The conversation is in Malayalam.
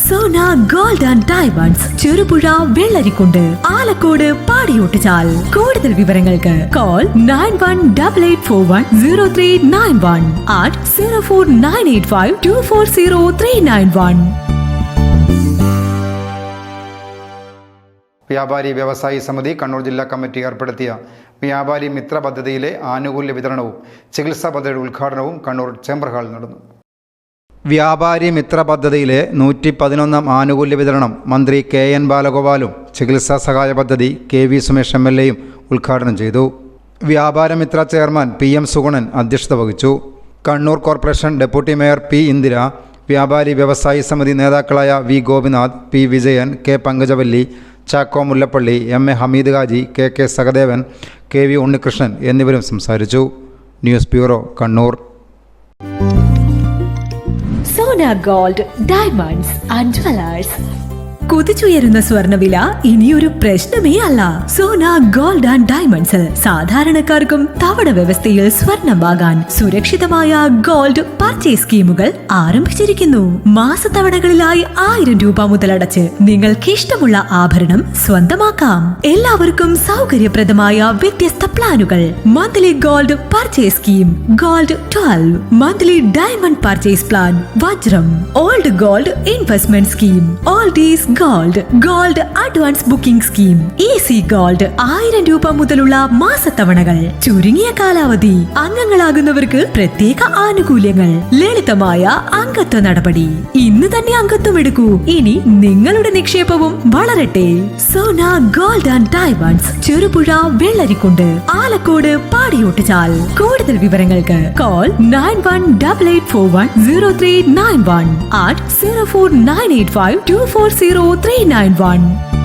Sona gold and diamonds, Cherupuzha, Vellarikundu, Alakode, Padiyottuchal. കൂടുതൽ വിവരങ്ങൾക്ക് കോൾ 9188410391 04985240391. വ്യാപാരി വ്യവസായി സമിതി കണ്ണൂർ ജില്ലാ കമ്മിറ്റി ഏർപ്പെടുത്തിയ വ്യാപാരി മിത്ര പദ്ധതിയിലെ ആനുകൂല്യ വിതരണവും ചികിത്സാ പദ്ധതിയുടെ ഉദ്ഘാടനവും കണ്ണൂർ ചേംബർ ഹാളിൽ നടന്നു. വ്യാപാരി മിത്ര പദ്ധതിയിലെ 111 ആനുകൂല്യ വിതരണം മന്ത്രി KN ബാലഗോപാലും ചികിത്സാ സഹായ പദ്ധതി KV സുമേഷ് MLAയും ഉദ്ഘാടനം ചെയ്തു. വ്യാപാരമിത്ര ചെയർമാൻ PM സുഗുണൻ അധ്യക്ഷത വഹിച്ചു. Kannur corporation deputy mayor P Indira, വ്യാപാരി വ്യവസായി സമിതി നേതാക്കളായ V Gopinath, P Vijayan, K Pankajavalli, Chacko Mullappally, MA Hameed Haji, KK Sahadevan, KV Unnikrishnan എന്നിവരും സംസാരിച്ചു. News bureau, Kannur. Sona gold, diamonds and jewellers. കുതിച്ചുയരുന്ന സ്വർണ്ണവില ഇനിയൊരു പ്രശ്നമേ അല്ല. സോന ഗോൾഡ് ആൻഡ് ഡയമണ്ട്സിൽ സാധാരണക്കാർക്കും തവണ വ്യവസ്ഥയിൽ സ്വർണം വാങ്ങാൻ സുരക്ഷിതമായ ഗോൾഡ് പർച്ചേസ് സ്കീമുകൾ ആരംഭിച്ചിരിക്കുന്നു. മാസത്തവണകളിലായി 1000 രൂപ മുതലടച്ച് നിങ്ങൾക്ക് ഇഷ്ടമുള്ള ആഭരണം സ്വന്തമാക്കാം. എല്ലാവർക്കും സൗകര്യപ്രദമായ വ്യത്യസ്ത പ്ലാനുകൾ. Monthly gold purchase scheme, gold 12, monthly diamond purchase plan, വജ്രം, old gold investment scheme, oldies gold advance booking scheme, easy gold 1000 രൂപ മുതലുള്ള മാസത്തവണകൾ, ചുരുങ്ങിയ കാലാവധി, അംഗങ്ങളാകുന്നവർക്ക് പ്രത്യേക ആനുകൂല്യങ്ങൾ, ലളിതമായ അംഗത്വ നടപടി. ഇന്ന് തന്നെ അംഗത്വം എടുക്കൂ. ഇനി നിങ്ങളുടെ നിക്ഷേപവും വളരട്ടെ. Sona gold and diamonds, Cherupuzha, Vellarikundu, Alakode, Padiyottuchal. കൂടുതൽ വിവരങ്ങൾക്ക് കോൾ 9188410391 04985240391.